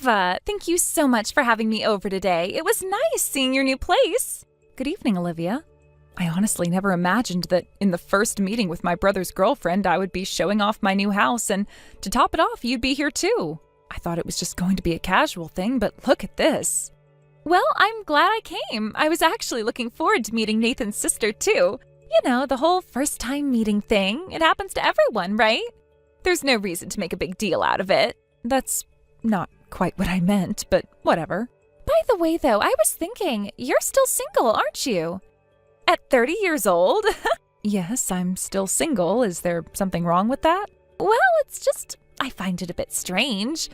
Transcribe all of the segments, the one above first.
Ava, thank you so much for having me over today. It was nice seeing your new place. Good evening, Olivia. I honestly never imagined that in the first meeting with my brother's girlfriend, I would be showing off my new house, and to top it off, you'd be here too. I thought it was just going to be a casual thing, but look at this. Well, I'm glad I came. I was actually looking forward to meeting Nathan's sister too. You know, the whole first-time meeting thing. It happens to everyone, right? There's no reason to make a big deal out of it. That's not quite what I meant, but whatever. By the way, though, I was thinking, you're still single, aren't you? At 30 years old? Yes, I'm still single. Is there something wrong with that? Well, it's just, I find it a bit strange.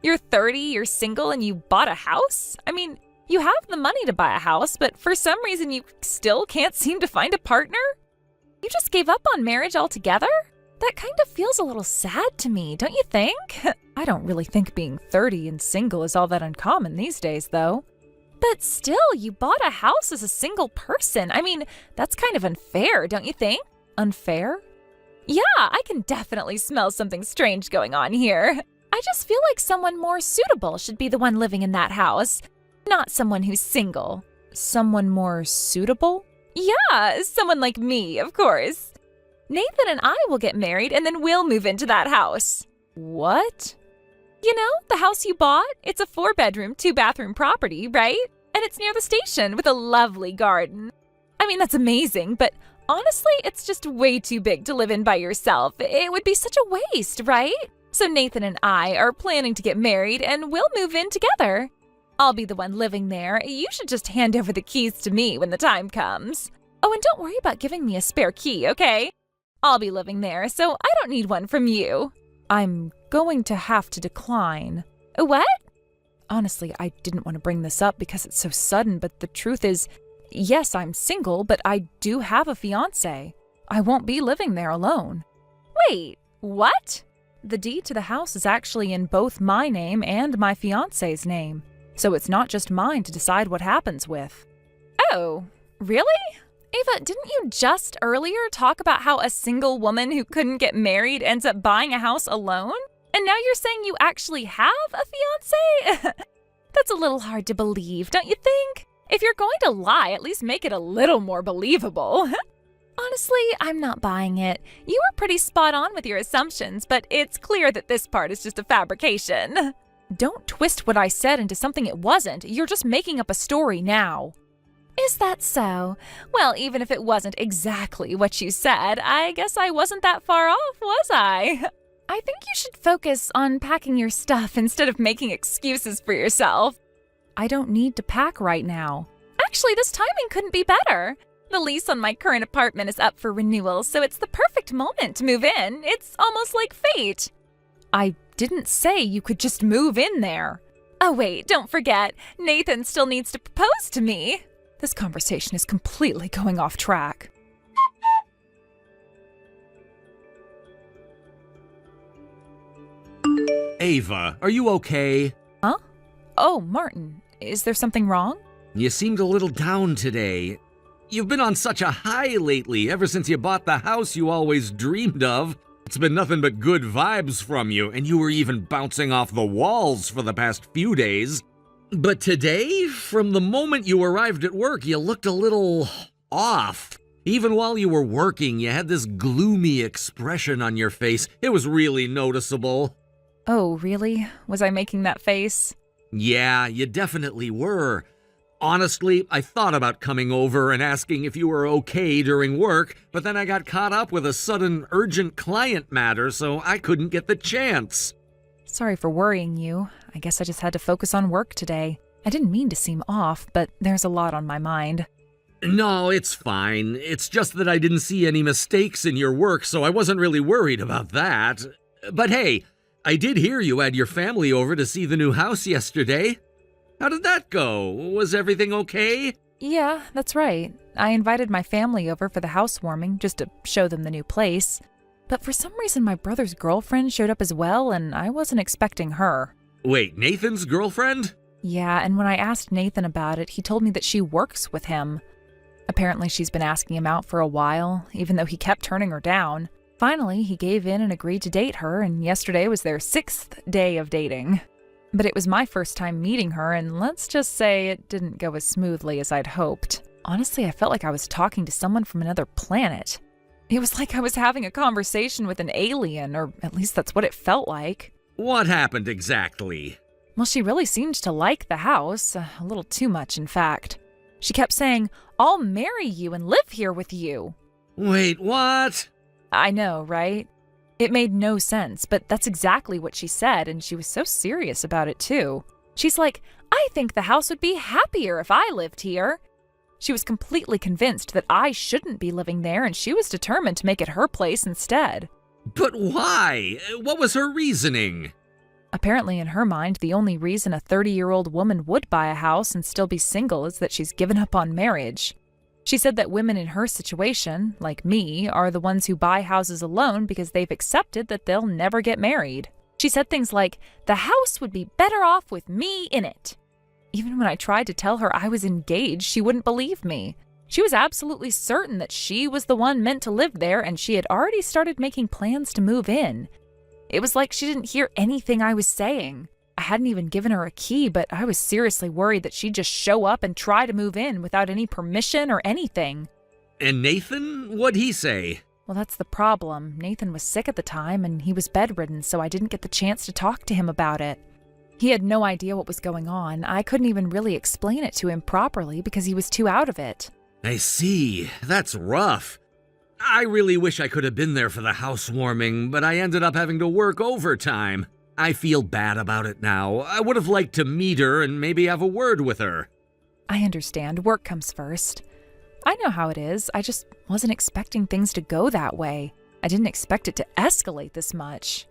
You're 30, you're single, and you bought a house? I mean, you have the money to buy a house, but for some reason you still can't seem to find a partner? You just gave up on marriage altogether? That kind of feels a little sad to me, don't you think? I don't really think being 30 and single is all that uncommon these days, though. But still, you bought a house as a single person. I mean, that's kind of unfair, don't you think? Unfair? Yeah, I can definitely smell something strange going on here. I just feel like someone more suitable should be the one living in that house, not someone who's single. Someone more suitable? Yeah, someone like me, of course. Nathan and I will get married and then we'll move into that house. What? You know, the house you bought? It's a 4-bedroom, 2-bathroom property, right? And it's near the station with a lovely garden. I mean, that's amazing, but honestly, it's just way too big to live in by yourself. It would be such a waste, right? So Nathan and I are planning to get married and we'll move in together. I'll be the one living there. You should just hand over the keys to me when the time comes. Oh, and don't worry about giving me a spare key, okay? I'll be living there, so I don't need one from you. I'm going to have to decline. What? Honestly, I didn't want to bring this up because it's so sudden, but the truth is, yes, I'm single, but I do have a fiancé. I won't be living there alone. Wait, what? The deed to the house is actually in both my name and my fiancé's name, so it's not just mine to decide what happens with. Oh, really? Ava, didn't you just earlier talk about how a single woman who couldn't get married ends up buying a house alone? And now you're saying you actually have a fiancé? That's a little hard to believe, don't you think? If you're going to lie, at least make it a little more believable. Honestly, I'm not buying it. You were pretty spot on with your assumptions, but it's clear that this part is just a fabrication. Don't twist what I said into something it wasn't. You're just making up a story now. Is that so? Well, even if it wasn't exactly what you said, I guess I wasn't that far off, was I? I think you should focus on packing your stuff instead of making excuses for yourself. I don't need to pack right now. Actually, this timing couldn't be better. The lease on my current apartment is up for renewal, so it's the perfect moment to move in. It's almost like fate. I didn't say you could just move in there. Oh wait, don't forget, Nathan still needs to propose to me. This conversation is completely going off track. Ava, are you okay? Huh? Oh, Martin, is there something wrong? You seemed a little down today. You've been on such a high lately, ever since you bought the house you always dreamed of. It's been nothing but good vibes from you, and you were even bouncing off the walls for the past few days. But today, from the moment you arrived at work, you looked a little off. Even while you were working, you had this gloomy expression on your face. It was really noticeable. Oh, really? Was I making that face? Yeah, you definitely were. Honestly, I thought about coming over and asking if you were okay during work, but then I got caught up with a sudden urgent client matter, so I couldn't get the chance. Sorry for worrying you. I guess I just had to focus on work today. I didn't mean to seem off, but there's a lot on my mind. No, it's fine. It's just that I didn't see any mistakes in your work, so I wasn't really worried about that. But hey, I did hear you had your family over to see the new house yesterday. How did that go? Was everything okay? Yeah, that's right. I invited my family over for the housewarming just to show them the new place. But for some reason, my brother's girlfriend showed up as well, and I wasn't expecting her. Wait, Nathan's girlfriend? Yeah, and when I asked Nathan about it, he told me that she works with him. Apparently, she's been asking him out for a while, even though he kept turning her down. Finally, he gave in and agreed to date her, and yesterday was their 6th day of dating. But it was my first time meeting her, and let's just say it didn't go as smoothly as I'd hoped. Honestly, I felt like I was talking to someone from another planet. It was like I was having a conversation with an alien, or at least that's what it felt like. What happened exactly? Well, she really seemed to like the house, a little too much, in fact. She kept saying, "I'll marry you and live here with you." Wait, what? I know, right? It made no sense, but that's exactly what she said, and she was so serious about it, too. She's like, "I think the house would be happier if I lived here." She was completely convinced that I shouldn't be living there, and she was determined to make it her place instead. But why? What was her reasoning? Apparently, in her mind, the only reason a 30-year-old woman would buy a house and still be single is that she's given up on marriage. She said that women in her situation, like me, are the ones who buy houses alone because they've accepted that they'll never get married. She said things like, "The house would be better off with me in it." Even when I tried to tell her I was engaged, she wouldn't believe me. She was absolutely certain that she was the one meant to live there, and she had already started making plans to move in. It was like she didn't hear anything I was saying. I hadn't even given her a key, but I was seriously worried that she'd just show up and try to move in without any permission or anything. And Nathan? What'd he say? Well, that's the problem. Nathan was sick at the time, and he was bedridden, so I didn't get the chance to talk to him about it. He had no idea what was going on. I couldn't even really explain it to him properly because he was too out of it. I see. That's rough. I really wish I could have been there for the housewarming, but I ended up having to work overtime. I feel bad about it now. I would have liked to meet her and maybe have a word with her. I understand. Work comes first. I know how it is. I just wasn't expecting things to go that way. I didn't expect it to escalate this much.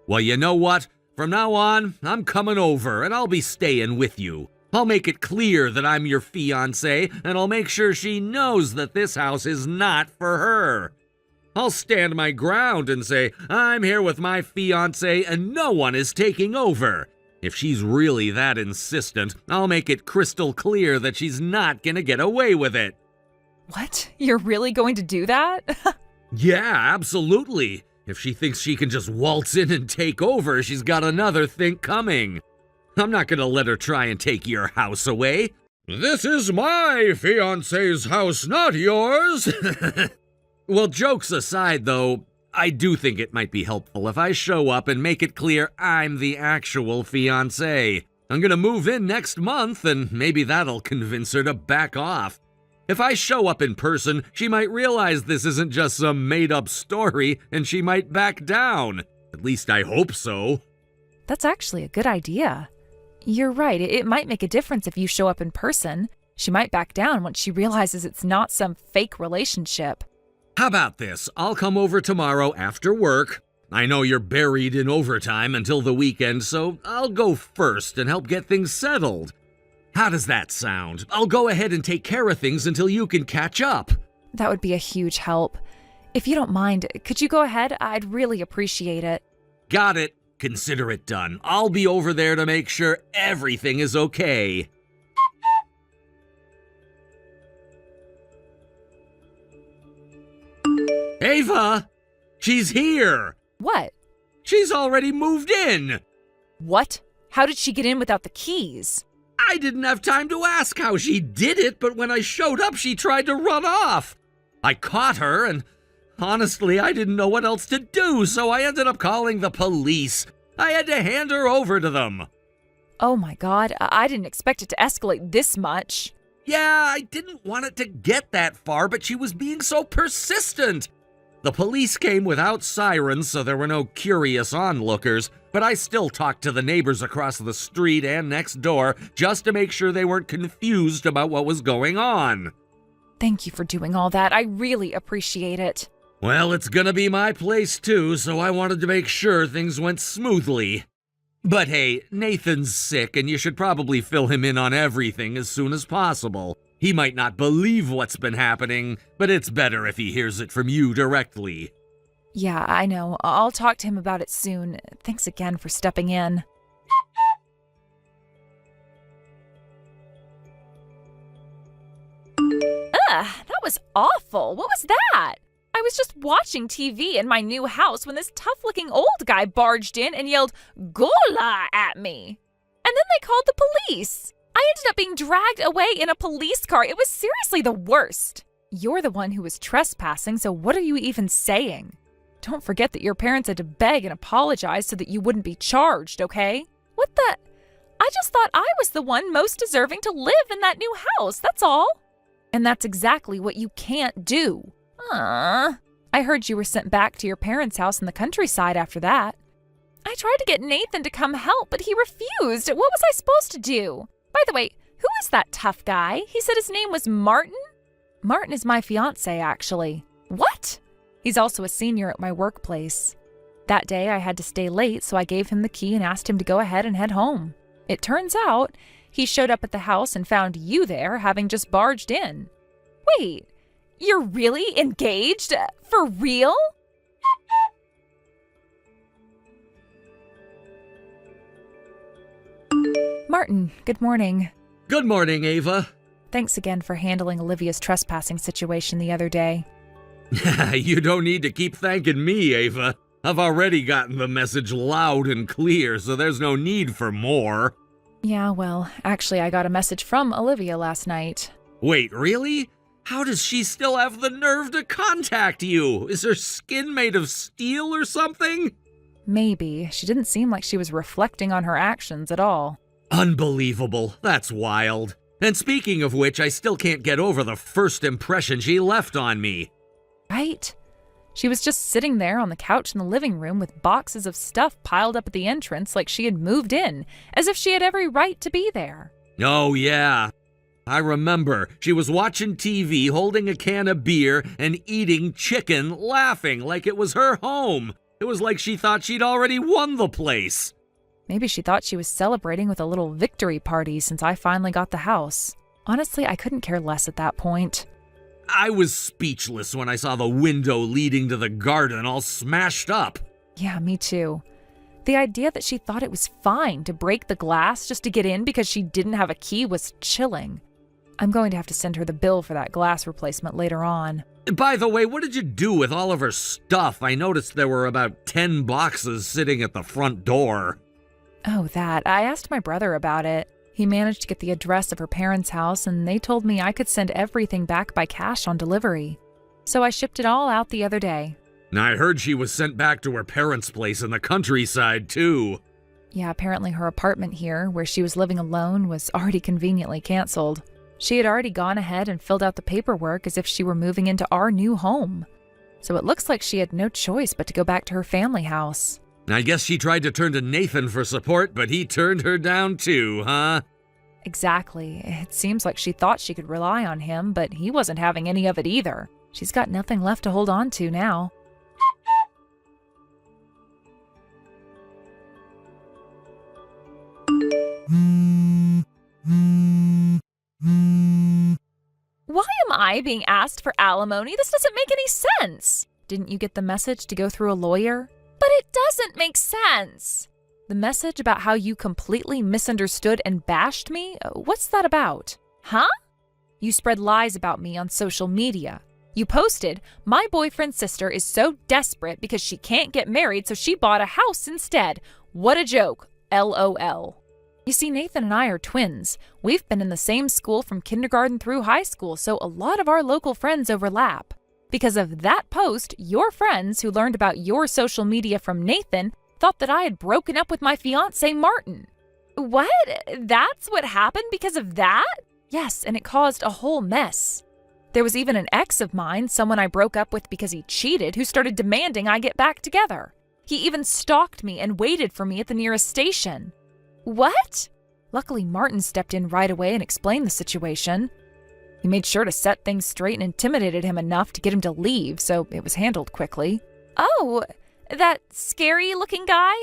Well, you know what? From now on, I'm coming over and I'll be staying with you. I'll make it clear that I'm your fiancé, and I'll make sure she knows that this house is not for her. I'll stand my ground and say, I'm here with my fiancé and no one is taking over. If she's really that insistent, I'll make it crystal clear that she's not gonna get away with it. What? You're really going to do that? Yeah, absolutely. If she thinks she can just waltz in and take over, she's got another think coming. I'm not gonna let her try and take your house away. This is my fiancé's house, not yours. Well, jokes aside, though, I do think it might be helpful if I show up and make it clear I'm the actual fiancé. I'm gonna move in next month, and maybe that'll convince her to back off. If I show up in person, she might realize this isn't just some made-up story, and she might back down. At least I hope so. That's actually a good idea. You're right, it might make a difference if you show up in person. She might back down once she realizes it's not some fake relationship. How about this? I'll come over tomorrow after work. I know you're buried in overtime until the weekend, so I'll go first and help get things settled. How does that sound? I'll go ahead and take care of things until you can catch up. That would be a huge help. If you don't mind, could you go ahead? I'd really appreciate it. Got it. Consider it done. I'll be over there to make sure everything is okay. Ava! She's here! What? She's already moved in! What? How did she get in without the keys? I didn't have time to ask how she did it, but when I showed up, she tried to run off. I caught her, and honestly, I didn't know what else to do, so I ended up calling the police. I had to hand her over to them. Oh my God, I didn't expect it to escalate this much. Yeah, I didn't want it to get that far, but she was being so persistent. The police came without sirens, so there were no curious onlookers, but I still talked to the neighbors across the street and next door just to make sure they weren't confused about what was going on. Thank you for doing all that. I really appreciate it. Well, it's gonna be my place too, so I wanted to make sure things went smoothly. But hey, Nathan's sick, and you should probably fill him in on everything as soon as possible. He might not believe what's been happening, but it's better if he hears it from you directly. Yeah, I know. I'll talk to him about it soon. Thanks again for stepping in. That was awful. What was that? I was just watching TV in my new house when this tough-looking old guy barged in and yelled, "Gola!" at me. then they called the police. I ended up being dragged away in a police car. It was seriously the worst. You're the one who was trespassing, so what are you even saying? Don't forget that your parents had to beg and apologize so that you wouldn't be charged, okay? What the? I just thought I was the one most deserving to live in that new house, that's all. And that's exactly what you can't do. I heard you were sent back to your parents' house in the countryside after that. I tried to get Nathan to come help, but he refused. What was I supposed to do? By the way, who is that tough guy? He said his name was Martin? Martin is my fiancé, actually. What? He's also a senior at my workplace. That day I had to stay late, so I gave him the key and asked him to go ahead and head home. It turns out he showed up at the house and found you there, having just barged in. Wait, you're really engaged? For real? Martin, good morning. Good morning, Ava. Thanks again for handling Olivia's trespassing situation the other day. You don't need to keep thanking me, Ava. I've already gotten the message loud and clear, so there's no need for more. Yeah, well, actually I got a message from Olivia last night. Wait, really? How does she still have the nerve to contact you? Is her skin made of steel or something? Maybe. She didn't seem like she was reflecting on her actions at all. Unbelievable. That's wild. And speaking of which, I still can't get over the first impression she left on me. Right? She was just sitting there on the couch in the living room with boxes of stuff piled up at the entrance like she had moved in, as if she had every right to be there. Oh, yeah. I remember. She was watching TV, holding a can of beer, and eating chicken, laughing like it was her home. It was like she thought she'd already won the place. Maybe she thought she was celebrating with a little victory party since I finally got the house. Honestly, I couldn't care less at that point. I was speechless when I saw the window leading to the garden all smashed up. Yeah, me too. The idea that she thought it was fine to break the glass just to get in because she didn't have a key was chilling. I'm going to have to send her the bill for that glass replacement later on. By the way, what did you do with all of her stuff? I noticed there were about 10 boxes sitting at the front door. Oh, that. I asked my brother about it. He managed to get the address of her parents' house, and they told me I could send everything back by cash on delivery. So I shipped it all out the other day. I heard she was sent back to her parents' place in the countryside, too. Yeah, apparently her apartment here, where she was living alone, was already conveniently canceled. She had already gone ahead and filled out the paperwork as if she were moving into our new home. So it looks like she had no choice but to go back to her family house. I guess she tried to turn to Nathan for support, but he turned her down too, huh? Exactly. It seems like she thought she could rely on him, but he wasn't having any of it either. She's got nothing left to hold on to now. Why am I being asked for alimony? This doesn't make any sense. Didn't you get the message to go through a lawyer? But it doesn't make sense. The message about how you completely misunderstood and bashed me? What's that about? Huh? You spread lies about me on social media. You posted, "My boyfriend's sister is so desperate because she can't get married, so she bought a house instead. What a joke. LOL." You see, Nathan and I are twins. We've been in the same school from kindergarten through high school, so a lot of our local friends overlap. Because of that post, your friends who learned about your social media from Nathan thought that I had broken up with my fiancé, Martin. What? That's what happened because of that? Yes, and it caused a whole mess. There was even an ex of mine, someone I broke up with because he cheated, who started demanding I get back together. He even stalked me and waited for me at the nearest station. What? Luckily, Martin stepped in right away and explained the situation. He made sure to set things straight and intimidated him enough to get him to leave, so it was handled quickly. Oh, that scary-looking guy?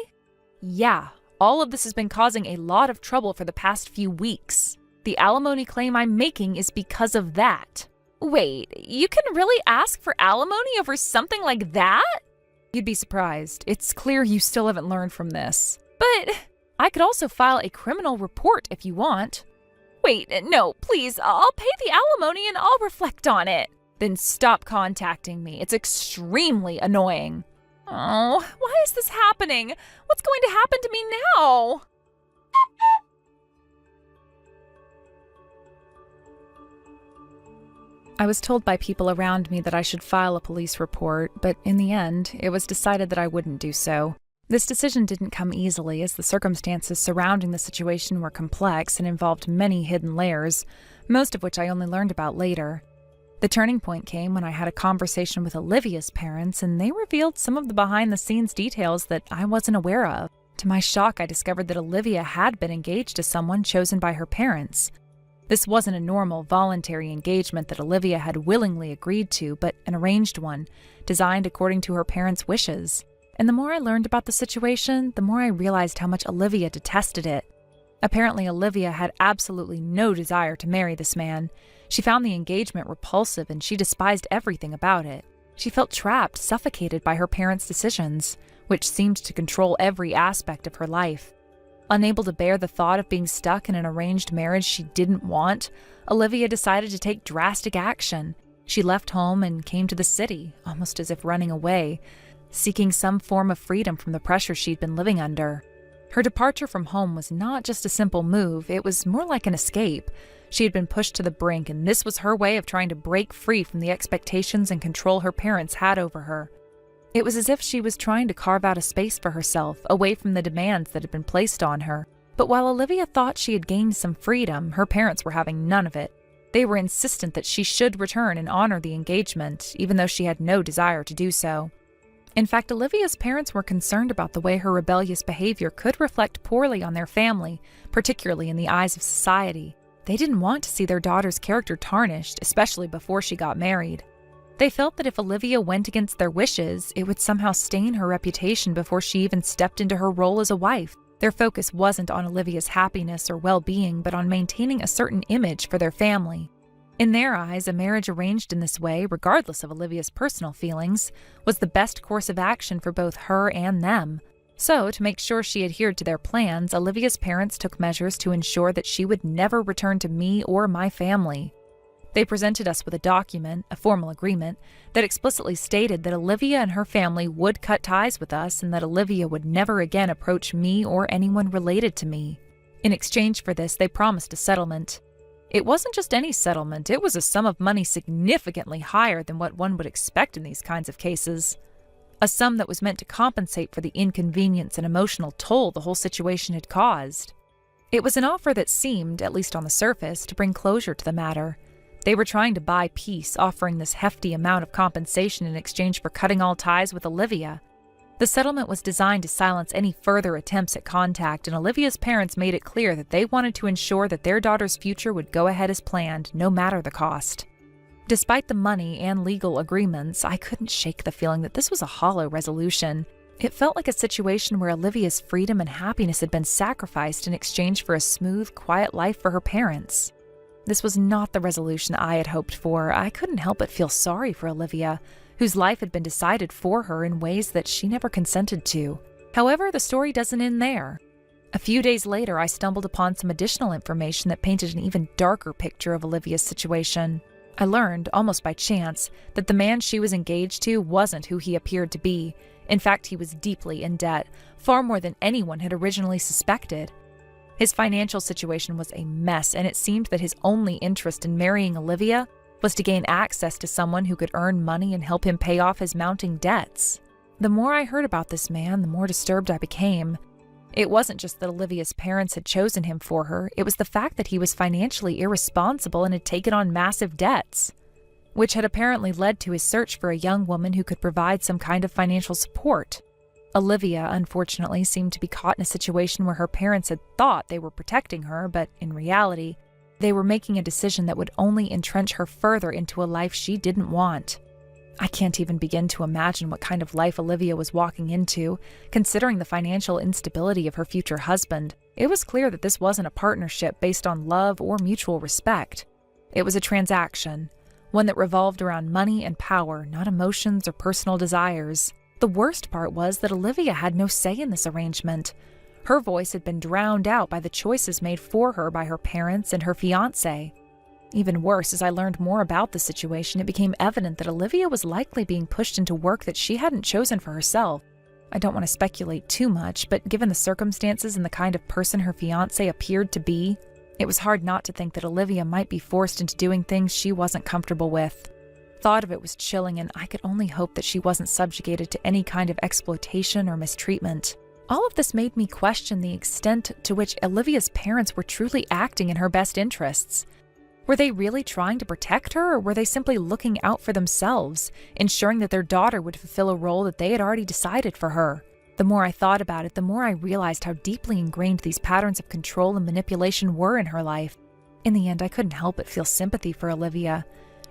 Yeah, all of this has been causing a lot of trouble for the past few weeks. The alimony claim I'm making is because of that. Wait, you can really ask for alimony over something like that? You'd be surprised. It's clear you still haven't learned from this. But I could also file a criminal report if you want. Wait, no, please, I'll pay the alimony and I'll reflect on it. Then stop contacting me. It's extremely annoying. Oh, why is this happening? What's going to happen to me now? I was told by people around me that I should file a police report, but in the end, it was decided that I wouldn't do so. This decision didn't come easily, as the circumstances surrounding the situation were complex and involved many hidden layers, most of which I only learned about later. The turning point came when I had a conversation with Olivia's parents, and they revealed some of the behind-the-scenes details that I wasn't aware of. To my shock, I discovered that Olivia had been engaged to someone chosen by her parents. This wasn't a normal, voluntary engagement that Olivia had willingly agreed to, but an arranged one, designed according to her parents' wishes. And the more I learned about the situation, the more I realized how much Olivia detested it. Apparently, Olivia had absolutely no desire to marry this man. She found the engagement repulsive, and she despised everything about it. She felt trapped, suffocated by her parents' decisions, which seemed to control every aspect of her life. Unable to bear the thought of being stuck in an arranged marriage she didn't want, Olivia decided to take drastic action. She left home and came to the city, almost as if running away, seeking some form of freedom from the pressure she'd been living under. Her departure from home was not just a simple move, it was more like an escape. She had been pushed to the brink, and this was her way of trying to break free from the expectations and control her parents had over her. It was as if she was trying to carve out a space for herself, away from the demands that had been placed on her. But while Olivia thought she had gained some freedom, her parents were having none of it. They were insistent that she should return and honor the engagement, even though she had no desire to do so. In fact, Olivia's parents were concerned about the way her rebellious behavior could reflect poorly on their family, particularly in the eyes of society. They didn't want to see their daughter's character tarnished, especially before she got married. They felt that if Olivia went against their wishes, it would somehow stain her reputation before she even stepped into her role as a wife. Their focus wasn't on Olivia's happiness or well-being, but on maintaining a certain image for their family. In their eyes, a marriage arranged in this way, regardless of Olivia's personal feelings, was the best course of action for both her and them. So, to make sure she adhered to their plans, Olivia's parents took measures to ensure that she would never return to me or my family. They presented us with a document, a formal agreement, that explicitly stated that Olivia and her family would cut ties with us and that Olivia would never again approach me or anyone related to me. In exchange for this, they promised a settlement. It wasn't just any settlement, it was a sum of money significantly higher than what one would expect in these kinds of cases. A sum that was meant to compensate for the inconvenience and emotional toll the whole situation had caused. It was an offer that seemed, at least on the surface, to bring closure to the matter. They were trying to buy peace, offering this hefty amount of compensation in exchange for cutting all ties with Olivia. The settlement was designed to silence any further attempts at contact, and Olivia's parents made it clear that they wanted to ensure that their daughter's future would go ahead as planned, no matter the cost. Despite the money and legal agreements, I couldn't shake the feeling that this was a hollow resolution. It felt like a situation where Olivia's freedom and happiness had been sacrificed in exchange for a smooth, quiet life for her parents. This was not the resolution I had hoped for. I couldn't help but feel sorry for Olivia, whose life had been decided for her in ways that she never consented to. However, the story doesn't end there. A few days later, I stumbled upon some additional information that painted an even darker picture of Olivia's situation. I learned, almost by chance, that the man she was engaged to wasn't who he appeared to be. In fact, he was deeply in debt, far more than anyone had originally suspected. His financial situation was a mess, and it seemed that his only interest in marrying Olivia was to gain access to someone who could earn money and help him pay off his mounting debts. The more I heard about this man, the more disturbed I became. It wasn't just that Olivia's parents had chosen him for her, it was the fact that he was financially irresponsible and had taken on massive debts, which had apparently led to his search for a young woman who could provide some kind of financial support. Olivia, unfortunately, seemed to be caught in a situation where her parents had thought they were protecting her, but in reality, they were making a decision that would only entrench her further into a life she didn't want. I can't even begin to imagine what kind of life Olivia was walking into, considering the financial instability of her future husband. It was clear that this wasn't a partnership based on love or mutual respect. It was a transaction, one that revolved around money and power, not emotions or personal desires. The worst part was that Olivia had no say in this arrangement. Her voice had been drowned out by the choices made for her by her parents and her fiancé. Even worse, as I learned more about the situation, it became evident that Olivia was likely being pushed into work that she hadn't chosen for herself. I don't want to speculate too much, but given the circumstances and the kind of person her fiancé appeared to be, It was hard not to think that Olivia might be forced into doing things she wasn't comfortable with. Thought of it was chilling, and I could only hope that she wasn't subjugated to any kind of exploitation or mistreatment. All of this made me question the extent to which Olivia's parents were truly acting in her best interests. Were they really trying to protect her, or were they simply looking out for themselves, ensuring that their daughter would fulfill a role that they had already decided for her? The more I thought about it, the more I realized how deeply ingrained these patterns of control and manipulation were in her life. In the end, I couldn't help but feel sympathy for Olivia.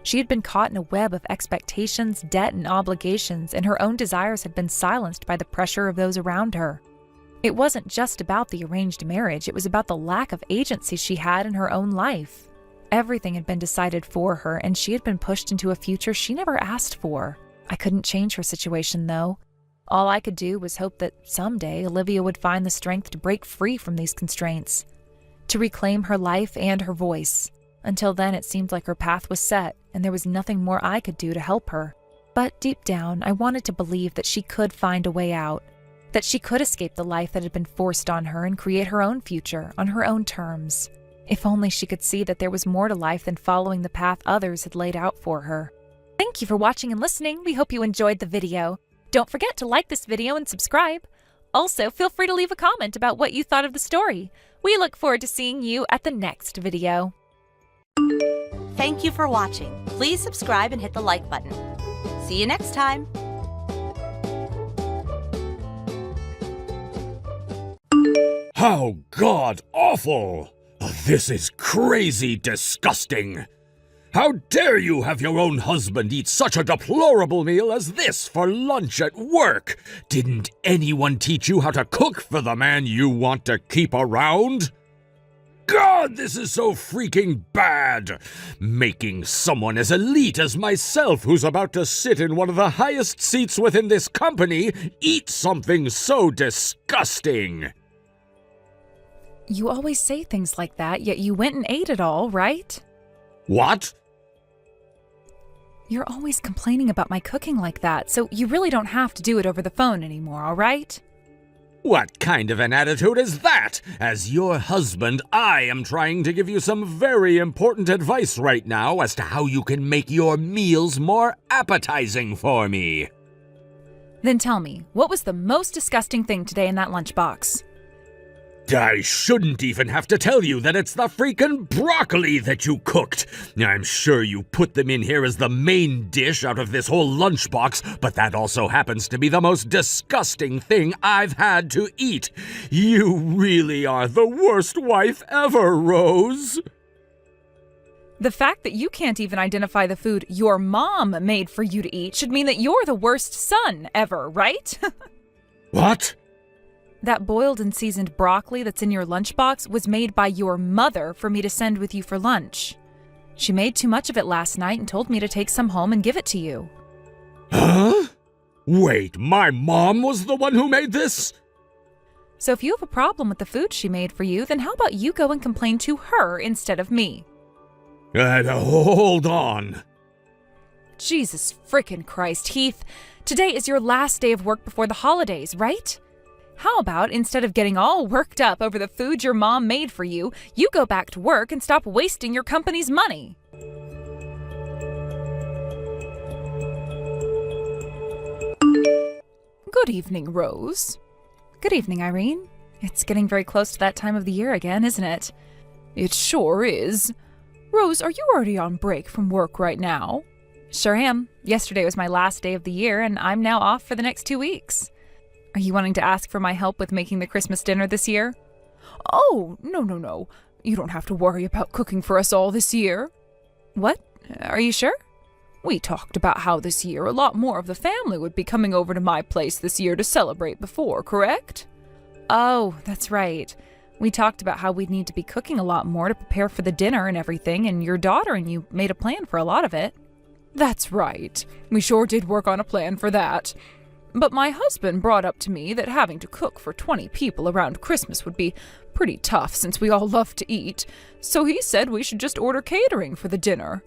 She had been caught in a web of expectations, debt, and obligations, and her own desires had been silenced by the pressure of those around her. It wasn't just about the arranged marriage, it was about the lack of agency she had in her own life. Everything had been decided for her, and she had been pushed into a future she never asked for. I couldn't change her situation, though. All I could do was hope that someday Olivia would find the strength to break free from these constraints, to reclaim her life and her voice. Until then, it seemed like her path was set, and there was nothing more I could do to help her. But deep down, I wanted to believe that she could find a way out, that she could escape the life that had been forced on her and create her own future on her own terms. If only she could see that there was more to life than following the path others had laid out for her. Thank you for watching and listening. We hope you enjoyed the video. Don't forget to like this video and subscribe. Also, feel free to leave a comment about what you thought of the story. We look forward to seeing you at the next video. Thank you for watching. Please subscribe and hit the like button. See you next time. How god-awful! This is crazy disgusting! How dare you have your own husband eat such a deplorable meal as this for lunch at work? Didn't anyone teach you how to cook for the man you want to keep around? God, this is so freaking bad! Making someone as elite as myself, who's about to sit in one of the highest seats within this company, eat something so disgusting! You always say things like that, yet you went and ate it all, right? What? You're always complaining about my cooking like that, so you really don't have to do it over the phone anymore, all right? What kind of an attitude is that? As your husband, I am trying to give you some very important advice right now as to how you can make your meals more appetizing for me. Then tell me, what was the most disgusting thing today in that lunchbox? I shouldn't even have to tell you that it's the freaking broccoli that you cooked. I'm sure you put them in here as the main dish out of this whole lunchbox, but that also happens to be the most disgusting thing I've had to eat. You really are the worst wife ever, Rose. The fact that you can't even identify the food your mom made for you to eat should mean that you're the worst son ever, right? What? That boiled and seasoned broccoli that's in your lunchbox was made by your mother for me to send with you for lunch. She made too much of it last night and told me to take some home and give it to you. Huh? Wait, my mom was the one who made this? So if you have a problem with the food she made for you, then how about you go and complain to her instead of me? Hold on. Jesus frickin' Christ, Heath. Today is your last day of work before the holidays, right? How about, instead of getting all worked up over the food your mom made for you, you go back to work and stop wasting your company's money? Good evening, Rose. Good evening, Irene. It's getting very close to that time of the year again, isn't it? It sure is. Rose, are you already on break from work right now? Sure am. Yesterday was my last day of the year, and I'm now off for the next 2 weeks. Are you wanting to ask for my help with making the Christmas dinner this year? Oh, no. You don't have to worry about cooking for us all this year. What? Are you sure? We talked about how this year a lot more of the family would be coming over to my place this year to celebrate before, correct? Oh, that's right. We talked about how we'd need to be cooking a lot more to prepare for the dinner and everything, and your daughter and you made a plan for a lot of it. That's right. We sure did work on a plan for that. But my husband brought up to me that having to cook for 20 people around Christmas would be pretty tough since we all love to eat, so he said we should just order catering for the dinner.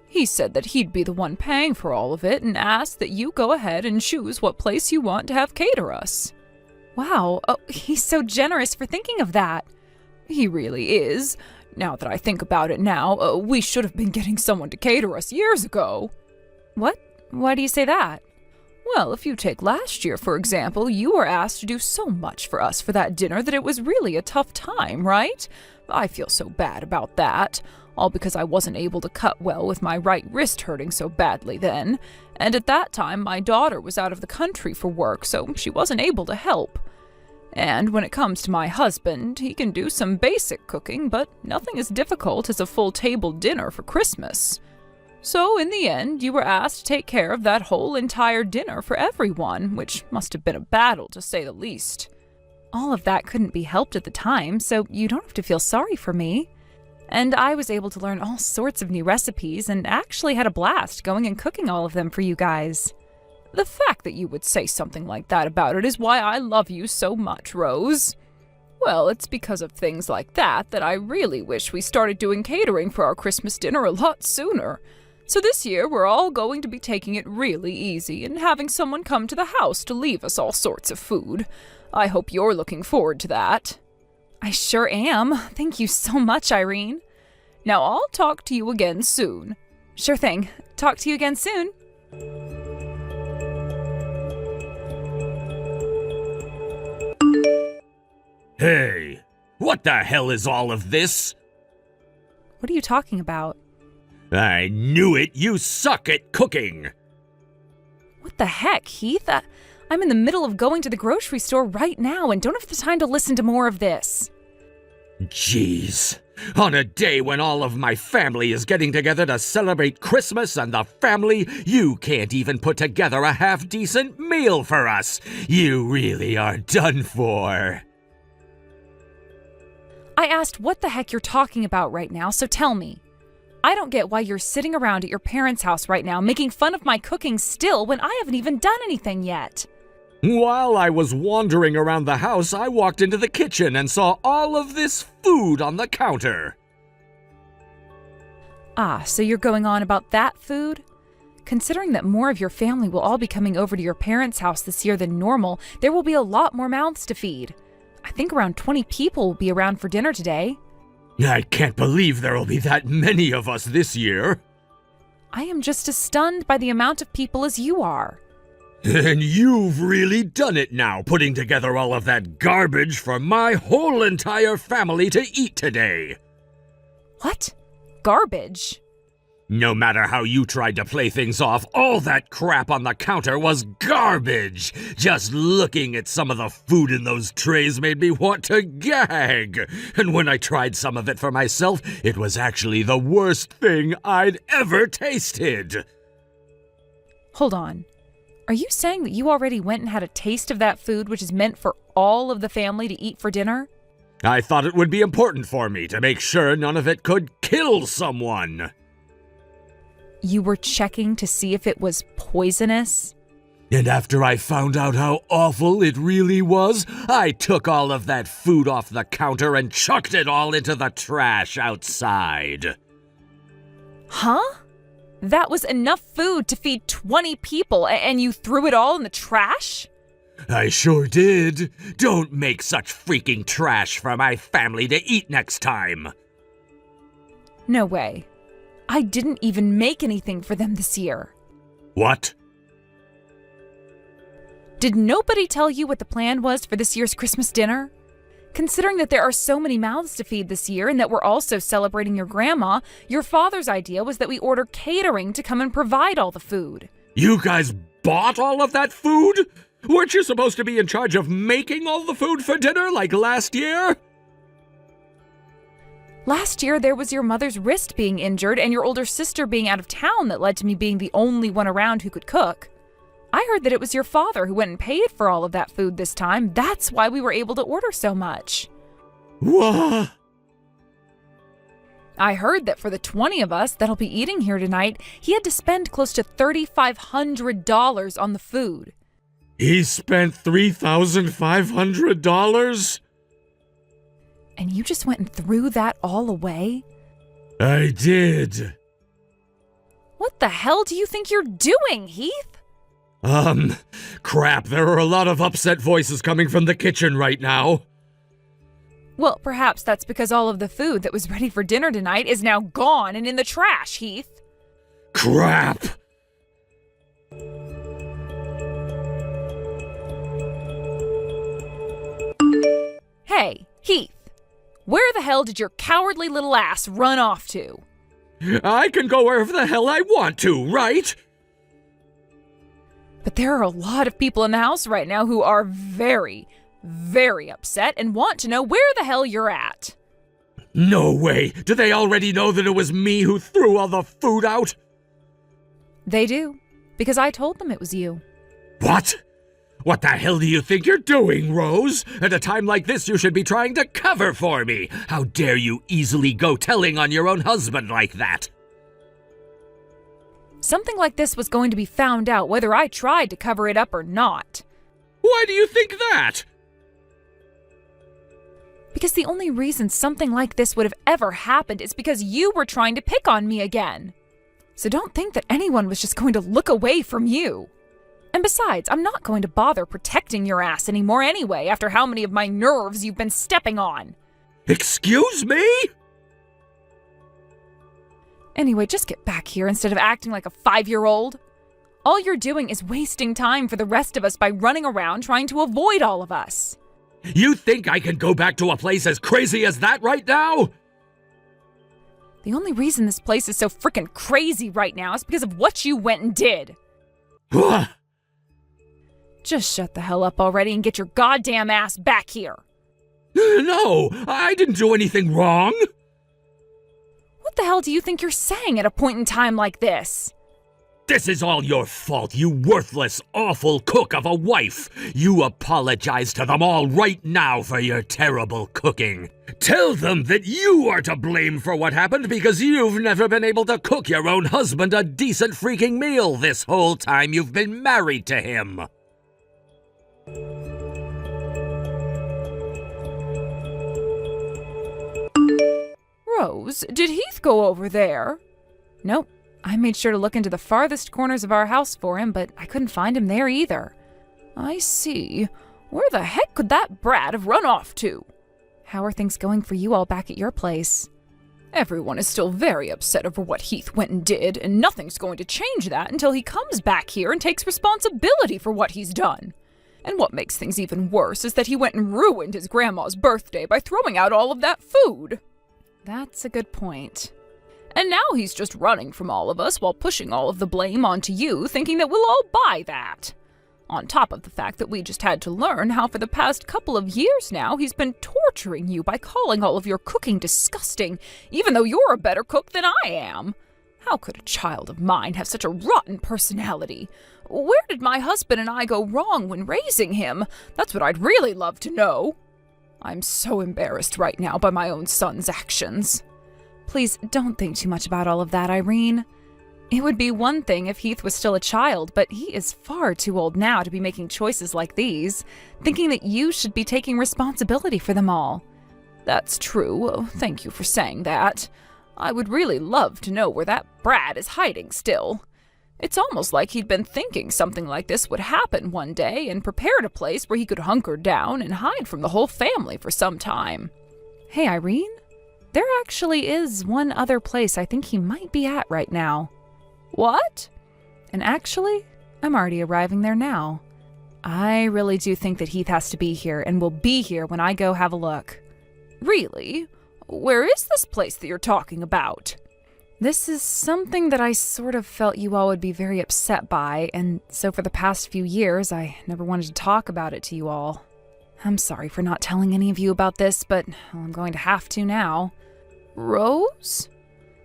He said that he'd be the one paying for all of it and asked that you go ahead and choose what place you want to have cater us. Wow, he's so generous for thinking of that. He really is. Now that I think about it now, we should have been getting someone to cater us years ago. What? Why do you say that? Well, if you take last year, for example, you were asked to do so much for us for that dinner that it was really a tough time, right? I feel so bad about that. All because I wasn't able to cut well with my right wrist hurting so badly then. And at that time, my daughter was out of the country for work, so she wasn't able to help. And when it comes to my husband, he can do some basic cooking, but nothing as difficult as a full table dinner for Christmas. So in the end, you were asked to take care of that whole entire dinner for everyone, which must have been a battle to say the least. All of that couldn't be helped at the time, so you don't have to feel sorry for me. And I was able to learn all sorts of new recipes and actually had a blast going and cooking all of them for you guys. The fact that you would say something like that about it is why I love you so much, Rose. Well, it's because of things like that I really wish we started doing catering for our Christmas dinner a lot sooner. So this year, we're all going to be taking it really easy and having someone come to the house to leave us all sorts of food. I hope you're looking forward to that. I sure am. Thank you so much, Irene. Now I'll talk to you again soon. Sure thing. Talk to you again soon. Hey, what the hell is all of this? What are you talking about? I knew it! You suck at cooking! What the heck, Heath? I'm in the middle of going to the grocery store right now and don't have the time to listen to more of this. Jeez. On a day when all of my family is getting together to celebrate Christmas and the family, you can't even put together a half-decent meal for us. You really are done for. I asked what the heck you're talking about right now, so tell me. I don't get why you're sitting around at your parents' house right now making fun of my cooking still when I haven't even done anything yet. While I was wandering around the house, I walked into the kitchen and saw all of this food on the counter. Ah, so you're going on about that food? Considering that more of your family will all be coming over to your parents' house this year than normal, there will be a lot more mouths to feed. I think around 20 people will be around for dinner today. I can't believe there will be that many of us this year. I am just as stunned by the amount of people as you are. And you've really done it now, putting together all of that garbage for my whole entire family to eat today. What? Garbage? No matter how you tried to play things off, all that crap on the counter was garbage. Just looking at some of the food in those trays made me want to gag. And when I tried some of it for myself, it was actually the worst thing I'd ever tasted. Hold on. Are you saying that you already went and had a taste of that food which is meant for all of the family to eat for dinner? I thought it would be important for me to make sure none of it could kill someone. You were checking to see if it was poisonous? And after I found out how awful it really was, I took all of that food off the counter and chucked it all into the trash outside. Huh? That was enough food to feed 20 people, and you threw it all in the trash? I sure did. Don't make such freaking trash for my family to eat next time. No way. I didn't even make anything for them this year. What? Did nobody tell you what the plan was for this year's Christmas dinner? Considering that there are so many mouths to feed this year and that we're also celebrating your grandma, your father's idea was that we order catering to come and provide all the food. You guys bought all of that food? Weren't you supposed to be in charge of making all the food for dinner like last year? Last year, there was your mother's wrist being injured and your older sister being out of town that led to me being the only one around who could cook. I heard that it was your father who went and paid for all of that food this time. That's why we were able to order so much. What? I heard that for the 20 of us that'll be eating here tonight, he had to spend close to $3,500 on the food. He spent $3,500? And you just went and threw that all away? I did. What the hell do you think you're doing, Heath? Crap, there are a lot of upset voices coming from the kitchen right now. Well, perhaps that's because all of the food that was ready for dinner tonight is now gone and in the trash, Heath. Crap! Hey, Heath, where the hell did your cowardly little ass run off to? I can go wherever the hell I want to, right? But there are a lot of people in the house right now who are very, very upset and want to know where the hell you're at. No way! Do they already know that it was me who threw all the food out? They do, because I told them it was you. What? What the hell do you think you're doing, Rose? At a time like this, you should be trying to cover for me. How dare you easily go telling on your own husband like that? Something like this was going to be found out whether I tried to cover it up or not. Why do you think that? Because the only reason something like this would have ever happened is because you were trying to pick on me again. So don't think that anyone was just going to look away from you. And besides, I'm not going to bother protecting your ass anymore anyway after how many of my nerves you've been stepping on. Excuse me? Anyway, just get back here instead of acting like a 5-year-old. All you're doing is wasting time for the rest of us by running around trying to avoid all of us. You think I can go back to a place as crazy as that right now? The only reason this place is so frickin' crazy right now is because of what you went and did. Just shut the hell up already and get your goddamn ass back here. No, I didn't do anything wrong. What the hell do you think you're saying at a point in time like this? This is all your fault, you worthless, awful cook of a wife. You apologize to them all right now for your terrible cooking. Tell them that you are to blame for what happened because you've never been able to cook your own husband a decent freaking meal this whole time you've been married to him. Rose, did Heath go over there? Nope. I made sure to look into the farthest corners of our house for him, but I couldn't find him there either. I see. Where the heck could that brat have run off to? How are things going for you all back at your place? Everyone is still very upset over what Heath went and did, and nothing's going to change that until he comes back here and takes responsibility for what he's done. And what makes things even worse is that he went and ruined his grandma's birthday by throwing out all of that food. That's a good point. And now he's just running from all of us while pushing all of the blame onto you, thinking that we'll all buy that. On top of the fact that we just had to learn how for the past couple of years now he's been torturing you by calling all of your cooking disgusting, even though you're a better cook than I am. How could a child of mine have such a rotten personality? Where did my husband and I go wrong when raising him? That's what I'd really love to know. I'm so embarrassed right now by my own son's actions. Please don't think too much about all of that, Irene. It would be one thing if Heath was still a child, but he is far too old now to be making choices like these, thinking that you should be taking responsibility for them all. That's true. Thank you for saying that. I would really love to know where that brat is hiding still. It's almost like he'd been thinking something like this would happen one day and prepared a place where he could hunker down and hide from the whole family for some time. Hey, Irene? There actually is one other place I think he might be at right now. What? And actually, I'm already arriving there now. I really do think that Heath has to be here and will be here when I go have a look. Really? Where is this place that you're talking about? This is something that I sort of felt you all would be very upset by, and so for the past few years, I never wanted to talk about it to you all. I'm sorry for not telling any of you about this, but I'm going to have to now. Rose?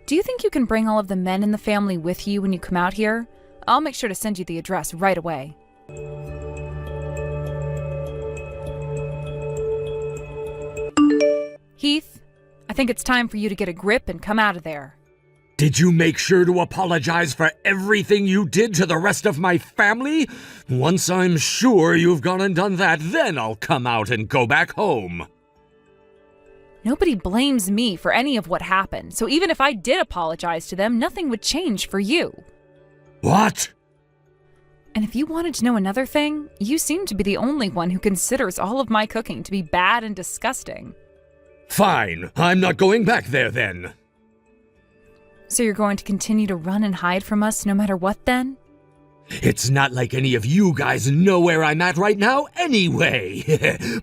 Do you think you can bring all of the men in the family with you when you come out here? I'll make sure to send you the address right away. Heath, I think it's time for you to get a grip and come out of there. Did you make sure to apologize for everything you did to the rest of my family? Once I'm sure you've gone and done that, then I'll come out and go back home. Nobody blames me for any of what happened, so even if I did apologize to them, nothing would change for you. What? And if you wanted to know another thing, you seem to be the only one who considers all of my cooking to be bad and disgusting. Fine, I'm not going back there then. So you're going to continue to run and hide from us no matter what then? It's not like any of you guys know where I'm at right now anyway.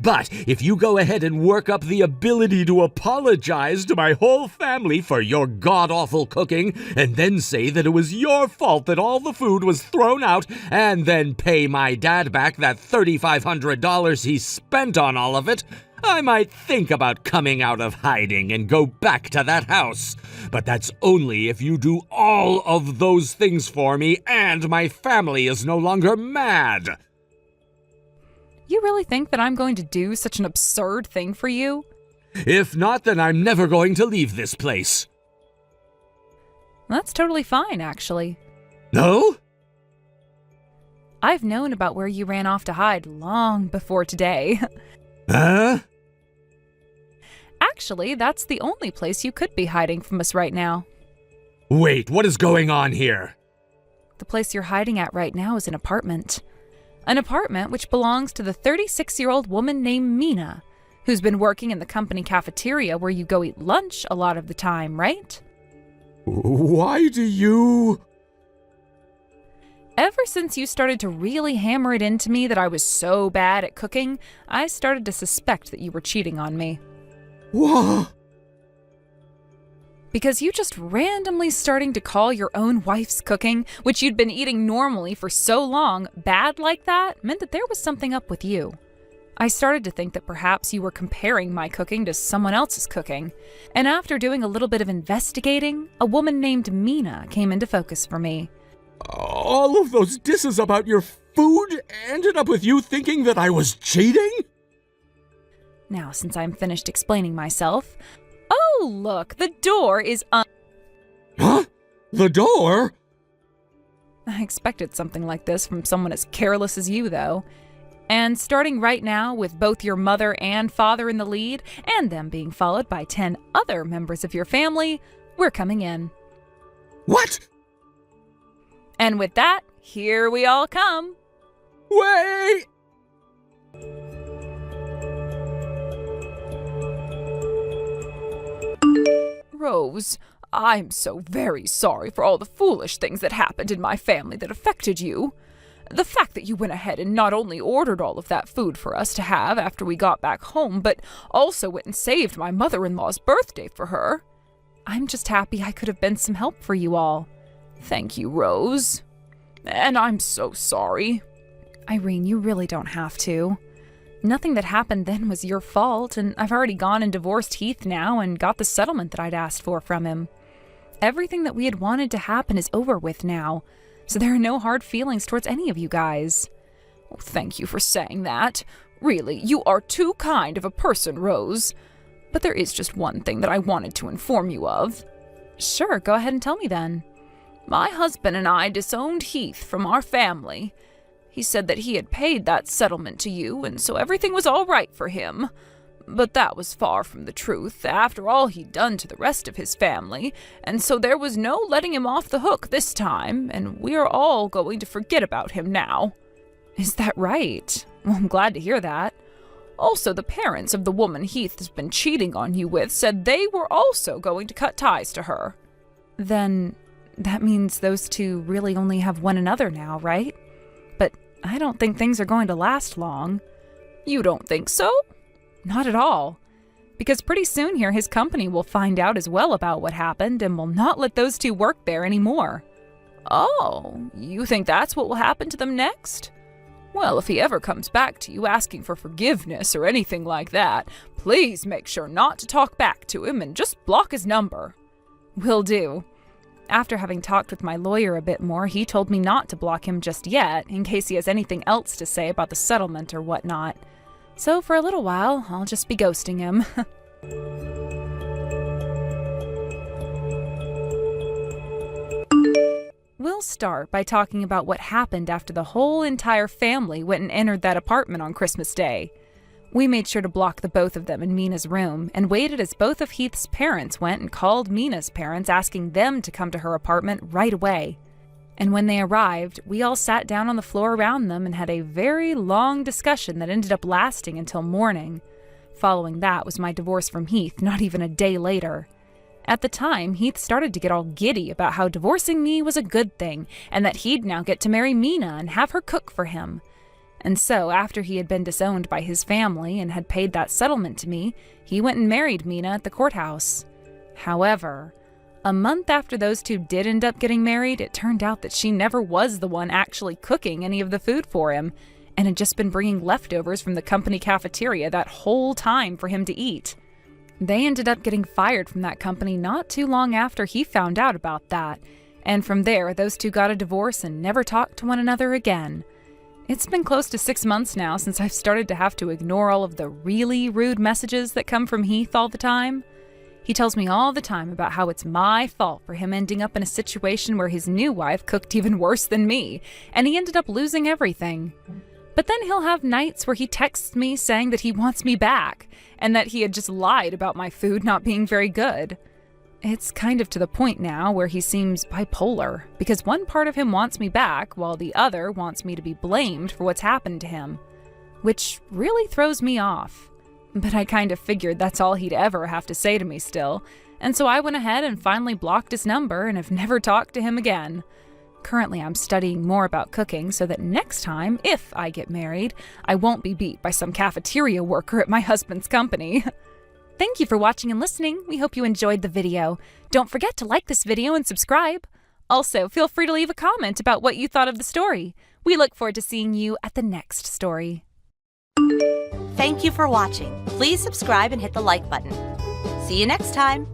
But if you go ahead and work up the ability to apologize to my whole family for your god-awful cooking, and then say that it was your fault that all the food was thrown out, and then pay my dad back that $3,500 he spent on all of it, I might think about coming out of hiding and go back to that house. But that's only if you do all of those things for me and my family is no longer mad. You really think that I'm going to do such an absurd thing for you? If not, then I'm never going to leave this place. That's totally fine, actually. No? I've known about where you ran off to hide long before today. Huh? Actually, that's the only place you could be hiding from us right now. Wait, what is going on here? The place you're hiding at right now is an apartment. An apartment which belongs to the 36-year-old woman named Mina, who's been working in the company cafeteria where you go eat lunch a lot of the time, right? Why do you... Ever since you started to really hammer it into me that I was so bad at cooking, I started to suspect that you were cheating on me. What? Because you just randomly starting to call your own wife's cooking, which you'd been eating normally for so long, bad like that, meant that there was something up with you. I started to think that perhaps you were comparing my cooking to someone else's cooking. And after doing a little bit of investigating, a woman named Mina came into focus for me. All of those disses about your food ended up with you thinking that I was cheating? Now, since I'm finished explaining myself... Oh, look, the door is Huh? The door? I expected something like this from someone as careless as you, though. And starting right now, with both your mother and father in the lead, and them being followed by 10 other members of your family, we're coming in. What? And with that, here we all come. Wait! Rose, I'm so very sorry for all the foolish things that happened in my family that affected you. The fact that you went ahead and not only ordered all of that food for us to have after we got back home, but also went and saved my mother-in-law's birthday for her. I'm just happy I could have been some help for you all. Thank you, Rose. And I'm so sorry. Irene, you really don't have to. Nothing that happened then was your fault, and I've already gone and divorced Heath now and got the settlement that I'd asked for from him. Everything that we had wanted to happen is over with now, so there are no hard feelings towards any of you guys. Oh, thank you for saying that. Really, you are too kind of a person, Rose. But there is just one thing that I wanted to inform you of. Sure, go ahead and tell me then. My husband and I disowned Heath from our family. He said that he had paid that settlement to you, and so everything was all right for him. But that was far from the truth, after all he'd done to the rest of his family, and so there was no letting him off the hook this time, and we are all going to forget about him now. Is that right? Well, I'm glad to hear that. Also, the parents of the woman Heath has been cheating on you with said they were also going to cut ties to her. Then that means those two really only have one another now, right? But I don't think things are going to last long. You don't think so? Not at all. Because pretty soon here his company will find out as well about what happened and will not let those two work there anymore. Oh, you think that's what will happen to them next? Well, if he ever comes back to you asking for forgiveness or anything like that, please make sure not to talk back to him and just block his number. Will do. After having talked with my lawyer a bit more, he told me not to block him just yet, in case he has anything else to say about the settlement or whatnot. So for a little while, I'll just be ghosting him. We'll start by talking about what happened after the whole entire family went and entered that apartment on Christmas Day. We made sure to block the both of them in Mina's room and waited as both of Heath's parents went and called Mina's parents asking them to come to her apartment right away. And when they arrived, we all sat down on the floor around them and had a very long discussion that ended up lasting until morning. Following that was my divorce from Heath, not even a day later. At the time, Heath started to get all giddy about how divorcing me was a good thing, and that he'd now get to marry Mina and have her cook for him. And so, after he had been disowned by his family and had paid that settlement to me, he went and married Mina at the courthouse. However, a month after those two did end up getting married, it turned out that she never was the one actually cooking any of the food for him, and had just been bringing leftovers from the company cafeteria that whole time for him to eat. They ended up getting fired from that company not too long after he found out about that, and from there, those two got a divorce and never talked to one another again. It's been close to 6 months now since I've started to have to ignore all of the really rude messages that come from Heath all the time. He tells me all the time about how it's my fault for him ending up in a situation where his new wife cooked even worse than me, and he ended up losing everything. But then he'll have nights where he texts me saying that he wants me back, and that he had just lied about my food not being very good. It's kind of to the point now where he seems bipolar, because one part of him wants me back, while the other wants me to be blamed for what's happened to him, which really throws me off. But I kind of figured that's all he'd ever have to say to me still, and so I went ahead and finally blocked his number and have never talked to him again. Currently, I'm studying more about cooking so that next time, if I get married, I won't be beat by some cafeteria worker at my husband's company. Thank you for watching and listening. We hope you enjoyed the video. Don't forget to like this video and subscribe. Also, feel free to leave a comment about what you thought of the story. We look forward to seeing you at the next story. Thank you for watching. Please subscribe and hit the like button. See you next time.